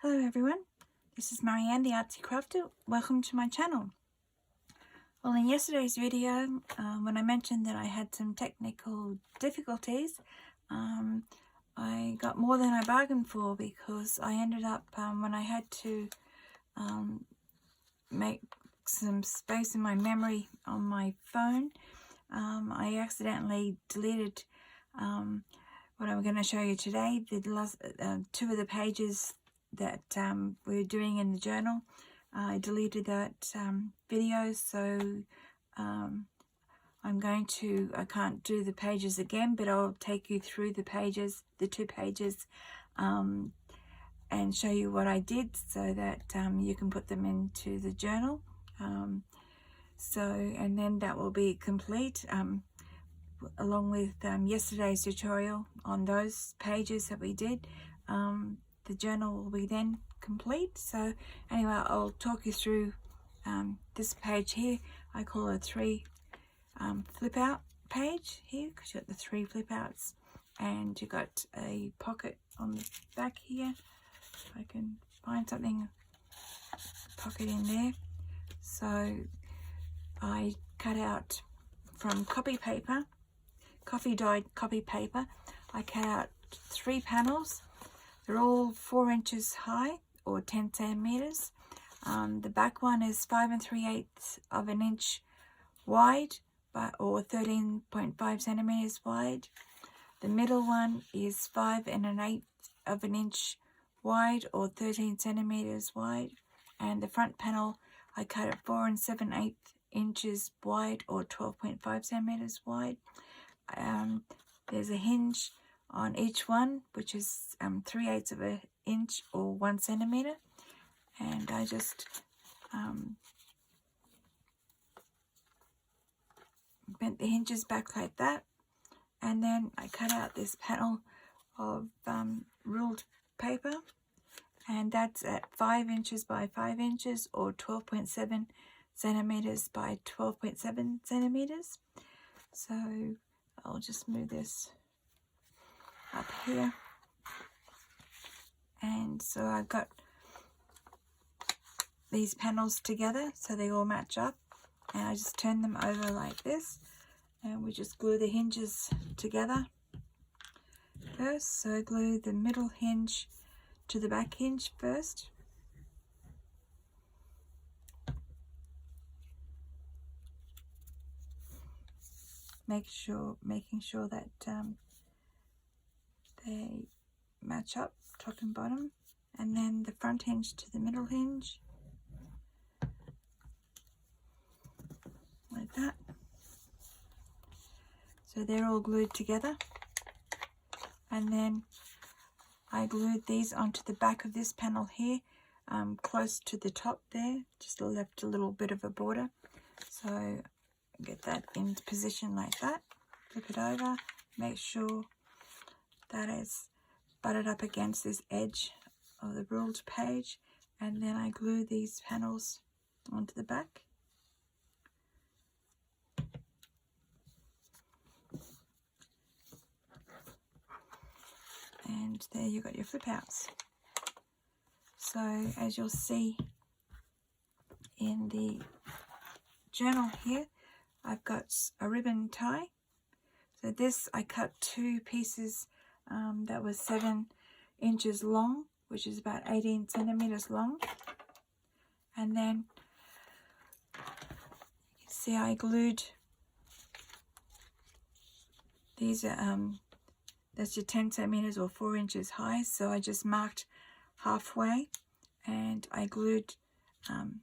Hello everyone, this is Marieanne the Artsie Crafter. Welcome to my channel. Well, in yesterday's video, when I mentioned that I had some technical difficulties, I got more than I bargained for, because I ended up, when I had to make some space in my memory on my phone, I accidentally deleted what I'm going to show you today, the last, two of the pages that we're doing in the journal. I deleted that video, so I can't do the pages again, but I'll take you through the pages, the two pages, and show you what I did, so that you can put them into the journal. And then that will be complete, along with yesterday's tutorial on those pages that we did. The journal will be then complete. So anyway, I'll talk you through this page here. I call it a 3 flip out page here, because you've got the 3 flip outs, and you've got a pocket on the back here. If I can find something, pocket in there. So I cut out from copy paper, coffee dyed copy paper, I cut out 3 panels. They're all 4 inches high, or 10 centimeters. The back one is 5 3/8 of an inch wide, or 13.5 centimeters wide. The middle one is 5 1/8 of an inch wide, or 13 centimeters wide. And the front panel, I cut it 4 7/8 inches wide, or 12.5 centimeters wide. There's a hinge on each one, which is 3/8 of an inch, or 1 centimeter. And I just bent the hinges back like that, and then I cut out this panel of ruled paper, and that's at 5 inches by 5 inches, or 12.7 centimeters by 12.7 centimeters. So I'll just move this up here, and so I've got these panels together so they all match up, and I just turn them over like this, and we just glue the hinges together first. So glue the middle hinge to the back hinge first, making sure that they match up, top and bottom, and then the front hinge to the middle hinge, like that. So they're all glued together, and then I glued these onto the back of this panel here, close to the top there, just left a little bit of a border. So get that in position like that, flip it over, make sure that is butted up against this edge of the ruled page, and then I glue these panels onto the back. And there you got your flip outs. So as you'll see in the journal here, I've got a ribbon tie. So this, I cut 2 pieces that was 7 inches long, which is about 18 centimeters long. And then you can see I glued these, that's your 10 centimeters or 4 inches high. So I just marked halfway, and I glued the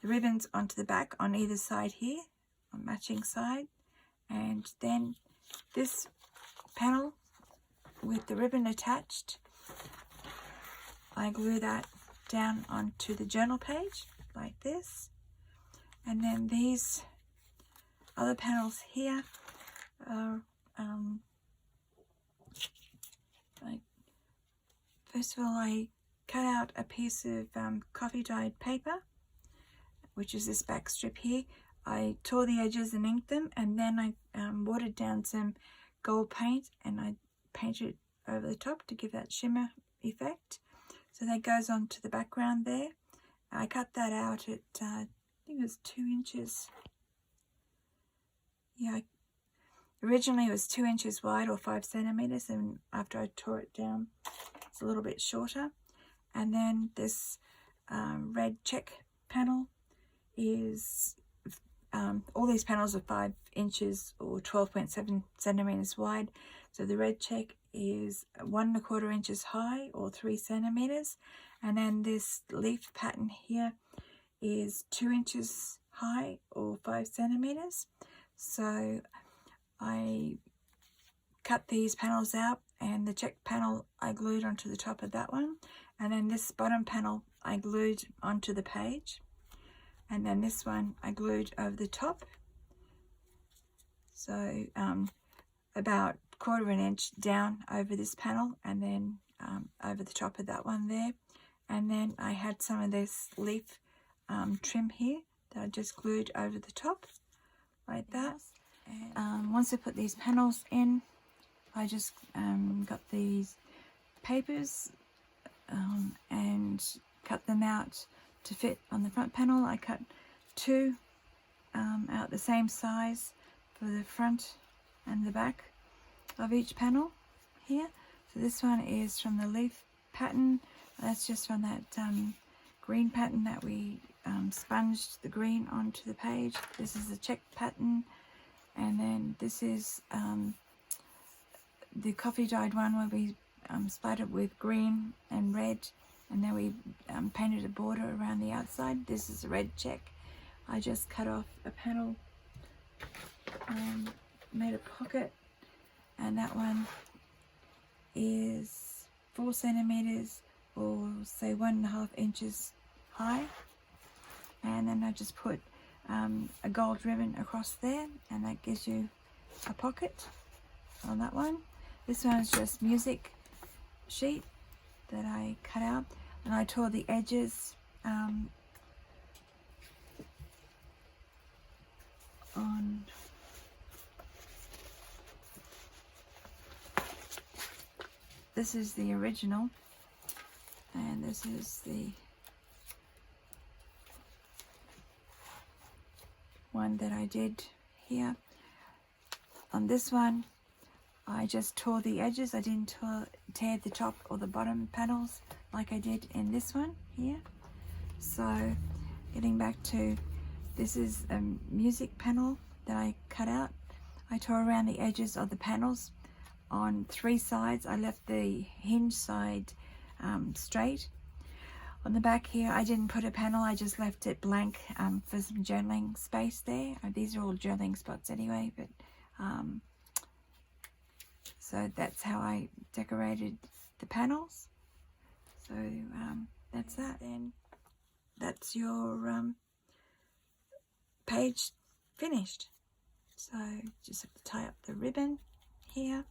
ribbons onto the back on either side here, on matching side. And then this panel with the ribbon attached, I glue that down onto the journal page like this. And then these other panels here are like, first of all, I cut out a piece of coffee dyed paper, which is this back strip here. I tore the edges and inked them, and then I watered down some gold paint, and I painted over the top to give that shimmer effect. So that goes on to the background there. I cut that out at, I think it was 2 inches. Yeah, originally it was 2 inches wide or 5 centimeters, and after I tore it down, it's a little bit shorter. And then this red check panel is, all these panels are 5 inches or 12.7 centimeters wide. So the red check is 1 1/4 inches high or 3 centimeters. And then this leaf pattern here is 2 inches high or 5 centimeters. So I cut these panels out, and the check panel I glued onto the top of that one, and then this bottom panel I glued onto the page, and then this one I glued over the top. So about 1/4 inch down over this panel, and then over the top of that one there. And then I had some of this leaf trim here that I just glued over the top like that. And once I put these panels in, I just got these papers and cut them out to fit on the front panel. I cut 2 out the same size for the front and the back of each panel here. So this one is from the leaf pattern. That's just from that green pattern that we sponged the green onto the page. This is the check pattern, and then this is the coffee dyed one where we splattered with green and red, and then we painted a border around the outside. This is a red check. I just cut off a panel, made a pocket, and that one is 4 centimeters or say 1 1/2 inches high. And then I just put a gold ribbon across there, and that gives you a pocket on that one. This one is just music sheet that I cut out, and I tore the edges on this is the original, and this is the one that I did here. On this one I just tore the edges. I didn't tear the top or the bottom panels like I did in this one here. So getting back to, this is a music panel that I cut out. I tore around the edges of the panels on 3 sides. I left the hinge side straight. On the back here I didn't put a panel, I just left it blank for some journaling space there. These are all journaling spots anyway, but so that's how I decorated the panels. So that's that, and that's your page finished. So just have to tie up the ribbon here.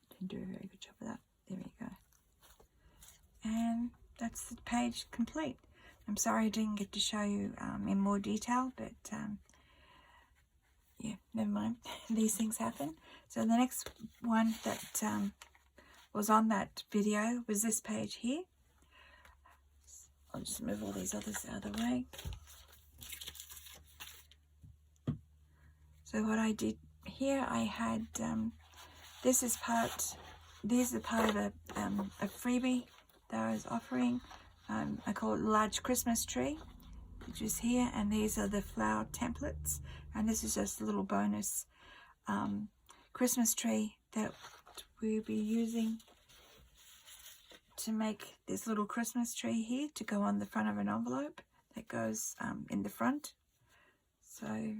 Didn't do a very good job of that. There we go. And that's the page complete. I'm sorry I didn't get to show you in more detail, but yeah, never mind. These things happen. So the next one that was on that video was this page here. I'll just move all these others out of the way. So what I did here, I had these are part of a freebie that I was offering. I call it Large Christmas Tree, which is here, and these are the flower templates, and this is just a little bonus Christmas tree that we'll be using to make this little Christmas tree here to go on the front of an envelope that goes in the front. So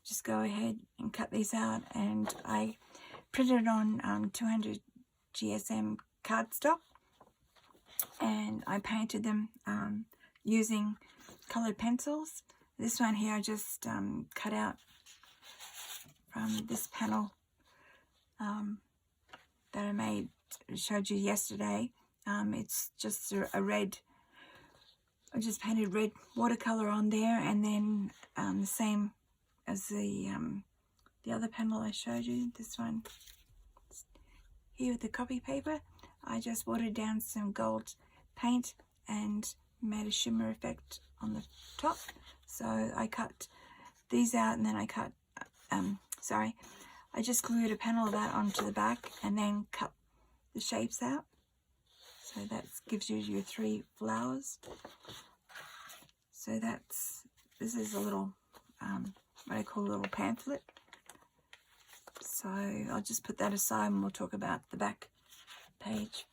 just go ahead and cut these out, and I printed on 200 GSM cardstock, and I painted them using colored pencils. This one here I just cut out from this panel that I showed you yesterday. It's just a red I just painted red watercolor on there, and then the same as the other panel I showed you, this one here with the copy paper, I just watered down some gold paint and made a shimmer effect on the top. So I cut these out, and then I cut, I just glued a panel of that onto the back and then cut the shapes out. So that gives you your 3 flowers. So this is a little, what I call a little pamphlet. So I'll just put that aside and we'll talk about the back page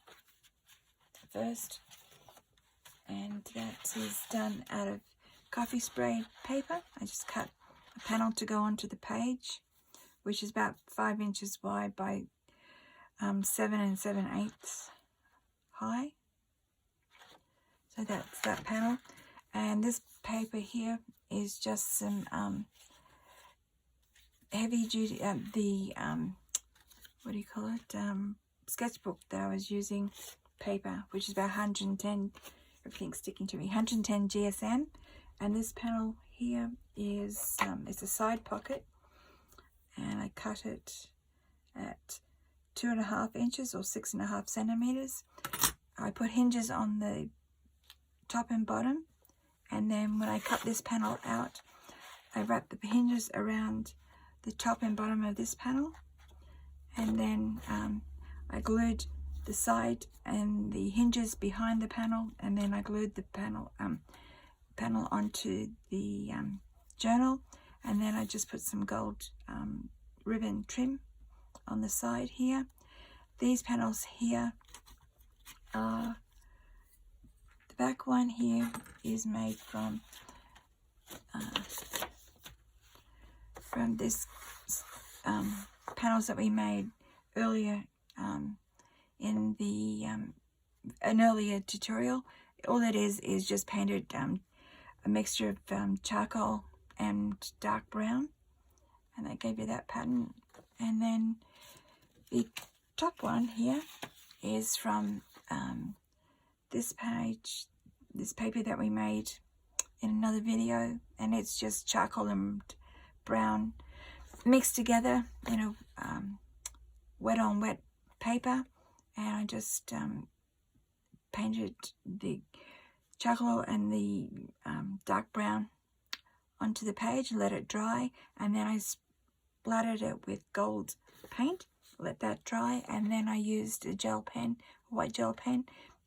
first. And that is done out of coffee spray paper. I just cut a panel to go onto the page, which is about 5 inches wide by 7 7/8 high. So that's that panel. And this paper here is just some heavy duty, what do you call it, sketchbook that I was using paper, which is about 110, everything's sticking to me, 110 GSM. And this panel here is, it's a side pocket, and I cut it at 2.5 inches or 6.5 centimeters. I put hinges on the top and bottom, and then when I cut this panel out, I wrapped the hinges around the top and bottom of this panel, and then I glued the side and the hinges behind the panel, and then I glued the panel onto the journal, and then I just put some gold ribbon trim on the side here. These panels here are, the back one here is made from this panels that we made earlier in the an earlier tutorial. All it is just painted a mixture of charcoal and dark brown, and that gave you that pattern. And then the top one here is from this paper that we made in another video, and it's just charcoal and brown mixed together in a wet on wet paper, and I just painted the charcoal and the dark brown onto the page, let it dry, and then I splattered it with gold paint, let that dry, and then I used a gel pen, a white gel pen,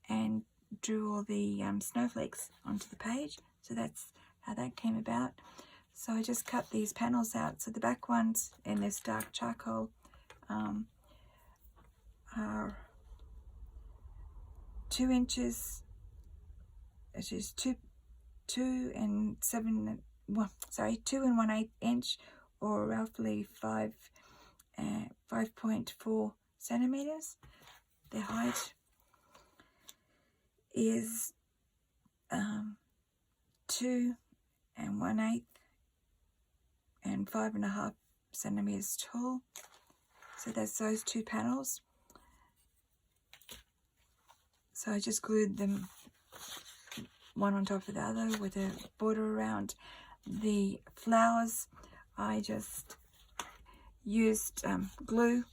and drew all the snowflakes onto the page. So that's how that came about. So I just cut these panels out. So the back ones in this dark charcoal are 2 inches, it is 2 and 1/8 inch, or roughly 5.4 centimeters. The height is 2 and 1/8 and 5.5 centimeters tall. So that's those 2 panels. So I just glued them one on top of the other with a border around. The flowers, I just used glue.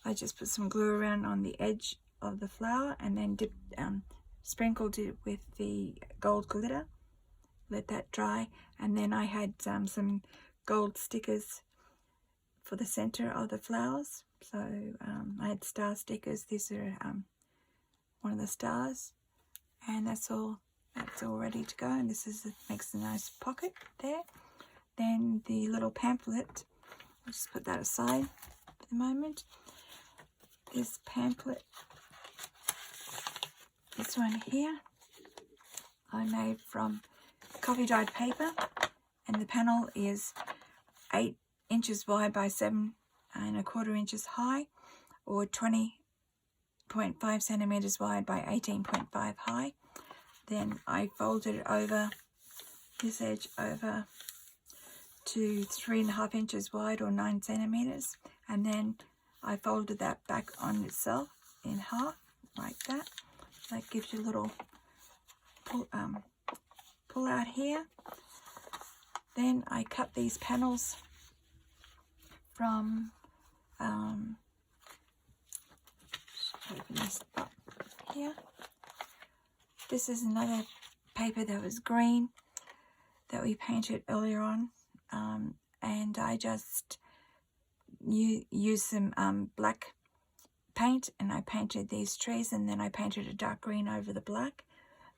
I just put some glue around on the edge of the flower, and then sprinkled it with the gold glitter, let that dry, and then I had some gold stickers for the center of the flowers. So I had star stickers. These are one of the stars, and that's all ready to go. And this makes a nice pocket there. Then the little pamphlet, I'll just put that aside for the moment. This pamphlet, this one here, I made from coffee dyed paper, and the panel is 8 inches wide by 7.25 inches high, or 20.5 centimeters wide by 18.5 high. Then I folded it over, this edge over to 3.5 inches wide, or 9 centimeters, and then I folded that back on itself in half like that. That gives you a little pull out here. Then I cut these panels from open this up here. This is another paper that was green that we painted earlier on, and I just used some black paint, and I painted these trees, and then I painted a dark green over the black,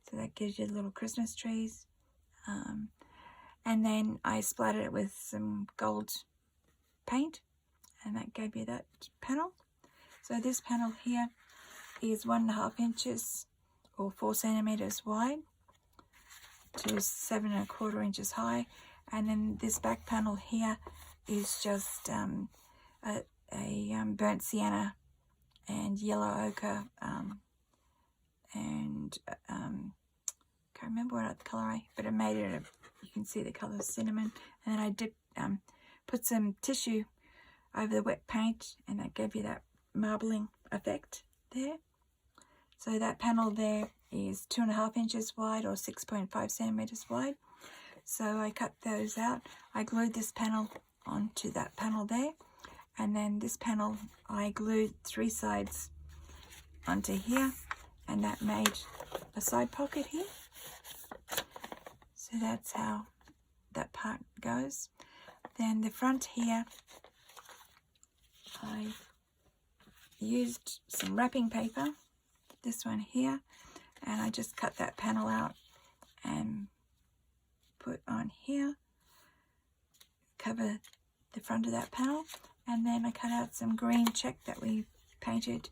so that gives you little Christmas trees. And then I splattered it with some gold paint, and that gave you that panel. So this panel here is 1.5 inches or 4 centimeters wide to 7 1/4 inches high, and then this back panel here is just a burnt sienna and yellow ochre, and can't remember what other colour but I made it. You can see the colour cinnamon, and then I put some tissue over the wet paint, and that gave you that marbling effect there. So that panel there is 2.5 inches wide or 6.5 centimeters wide. So I cut those out. I glued this panel onto that panel there, and then this panel I glued 3 sides onto here, and that made a side pocket here. So that's how that part goes. Then the front here, I used some wrapping paper, this one here, and I just cut that panel out and put on here, cover the front of that panel, and then I cut out some green check that we painted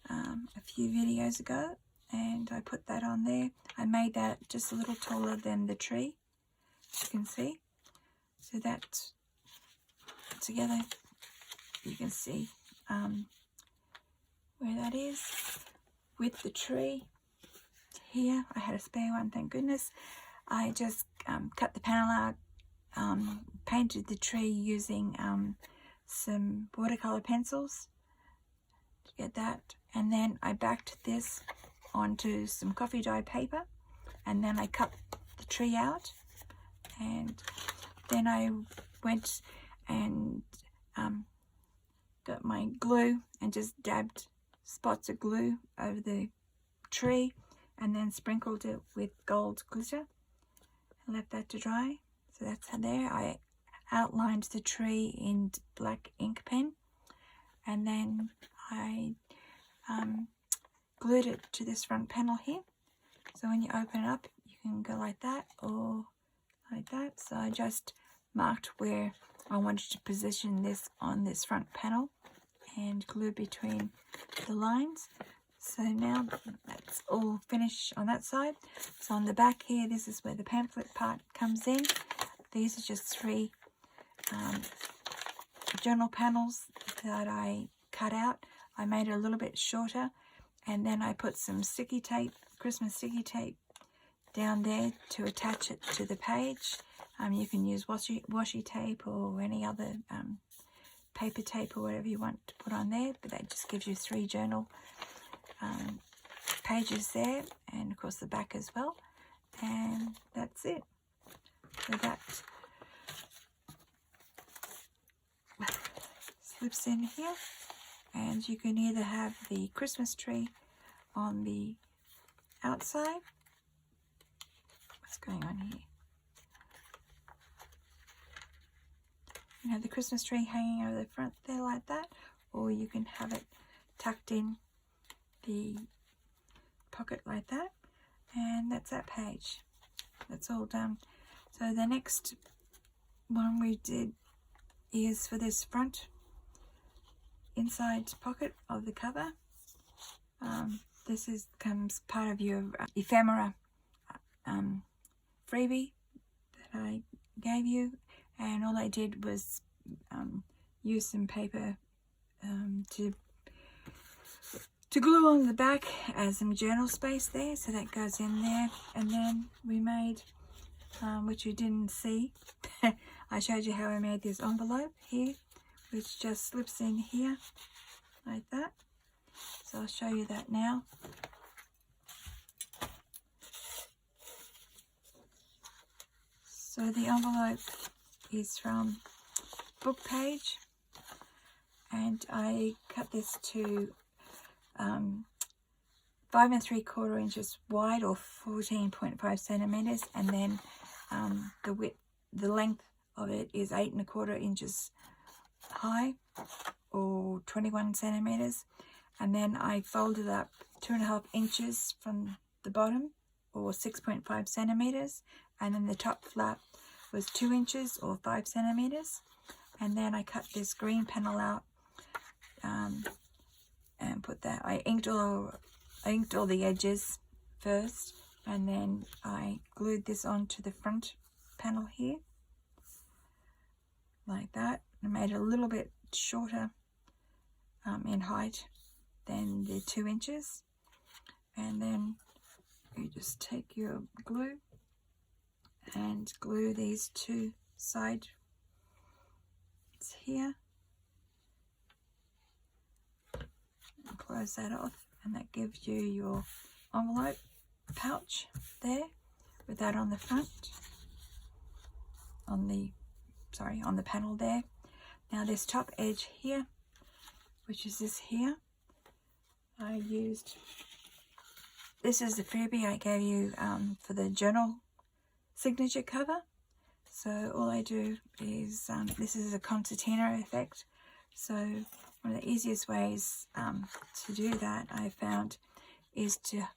a few videos ago, and I put that on there. I made that just a little taller than the tree, you can see. So that together, you can see where that is with the tree here. I had a spare one, thank goodness. I just cut the panel out, painted the tree using some watercolor pencils to get that, and then I backed this onto some coffee dye paper, and then I cut the tree out, and then I went and got my glue and just dabbed spots of glue over the tree, and then sprinkled it with gold glitter and left that to dry. So that's how there. I outlined the tree in black ink pen, and then I glued it to this front panel here. So when you open it up, you can go like that or like that. So I just marked where I wanted to position this on this front panel and glue between the lines. So now that's all finished on that side. So on the back here, this is where the pamphlet part comes in. These are just 3 journal panels that I cut out. I made it a little bit shorter, and then I put some sticky tape, Christmas sticky tape, down there to attach it to the page. You can use washi tape or any other paper tape or whatever you want to put on there, but that just gives you 3 journal pages there, and of course the back as well, and that's it. So that slips in here, and you can either have the Christmas tree on the outside. What's going on here? You can have the Christmas tree hanging over the front there like that, or you can have it tucked in the pocket like that, and that's that page. That's all done. So the next one we did is for this front inside pocket of the cover. This comes part of your ephemera freebie that I gave you, and all I did was use some paper to glue on the back as some journal space there, so that goes in there. And then we made, which you didn't see, I showed you how I made this envelope here, which just slips in here like that. So I'll show you that now. So the envelope is from book page, and I cut this to 5 3/4 inches wide, or 14.5 centimeters, and then the length of it is 8 1/4 inches high, or 21 centimeters, and then I folded up 2 1/2 inches from the bottom, or 6.5 centimeters, and then the top flap was 2 inches or 5 centimeters, and then I cut this green panel out and put that. I inked all the edges first, and then I glued this onto the front panel here, like that. I made it a little bit shorter in height than the 2 inches, and then you just take your glue and glue these two sides here, and close that off, and that gives you your envelope pouch there, with that on the front, on the panel there. Now this top edge here, which is this here, I used, this is the freebie I gave you for the journal signature cover. So all I do is, this is a concertina effect, so one of the easiest ways to do that, I found, is to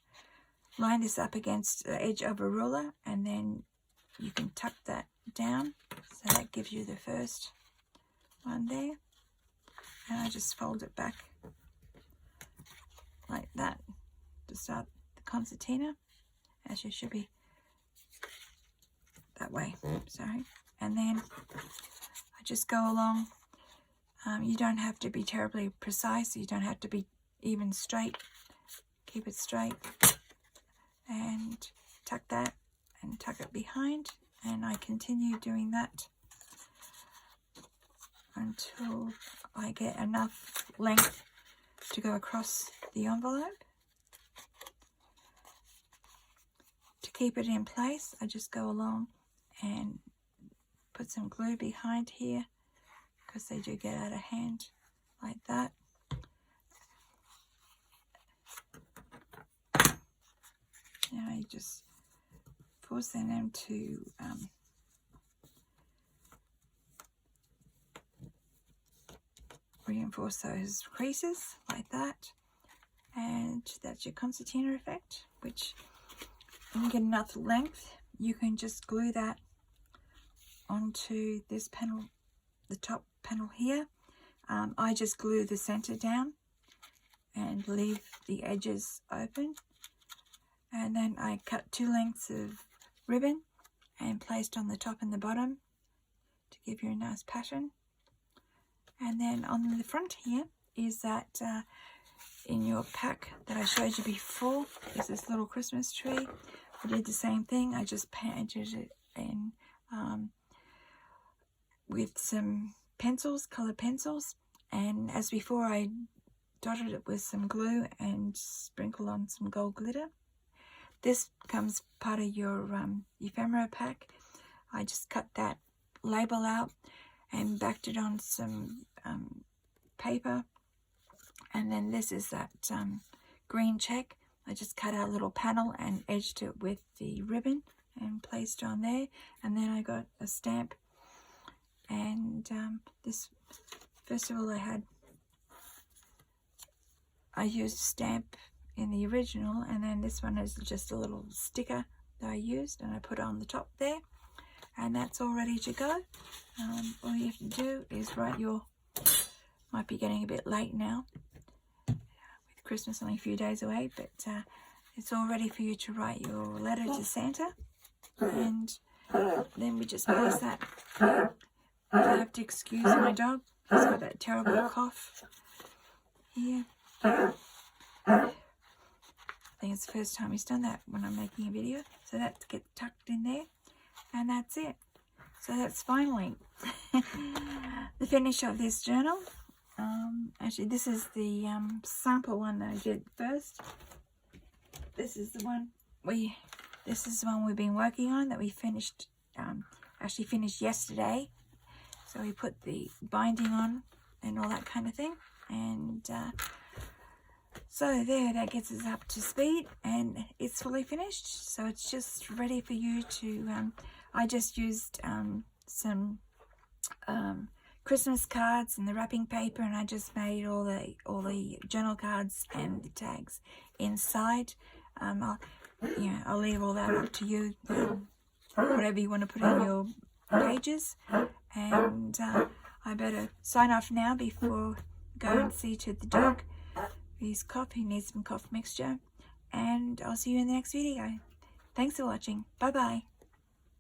line this up against the edge of a ruler, and then you can tuck that down, so that gives you the first one there, and I just fold it back like that to start the concertina, as you should be that way, sorry. And then I just go along. You don't have to be terribly precise, you don't have to be even straight, keep it straight, and tuck that and tuck it behind, and I continue doing that until I get enough length to go across the envelope. To keep it in place, I just go along and put some glue behind here, because they do get out of hand, like that. Now you just forcing them to reinforce those creases like that, and that's your concertina effect, which when you get enough length, you can just glue that onto this panel, the top panel here. I just glue the center down and leave the edges open, and then I cut 2 lengths of ribbon and placed on the top and the bottom to give you a nice pattern. And then on the front here is that in your pack that I showed you before, is this little Christmas tree. I did the same thing, I just painted it in with some pencils, coloured pencils, and as before I dotted it with some glue and sprinkled on some gold glitter. This becomes part of your ephemera pack. I just cut that label out and backed it on some paper, and then this is that green check. I just cut out a little panel and edged it with the ribbon and placed on there, and then I got a stamp, and this, first of all, I used a stamp in the original, and then this one is just a little sticker that I used, and I put it on the top there, and that's all ready to go. All you have to do is write your, might be getting a bit late now with Christmas only a few days away, but it's all ready for you to write your letter to Santa, and then we just place that. I have to excuse my dog, he's got that terrible cough here. I think it's the first time he's done that when I'm making a video, so that gets tucked in there, and that's it. So that's finally the finish of this journal. Actually, this is the sample one that I did first. This is the one we've been working on, that we finished actually finished yesterday. So we put the binding on and all that kind of thing. And so there, that gets us up to speed, and it's fully finished. So it's just ready for you to, I just used some Christmas cards and the wrapping paper, and I just made all the journal cards and the tags inside. I'll leave all that up to you, whatever you want to put in your pages. And I better sign off now before go and see to the dog. His cough, he needs some cough mixture. And I'll see you in the next video. Thanks for watching. Bye bye.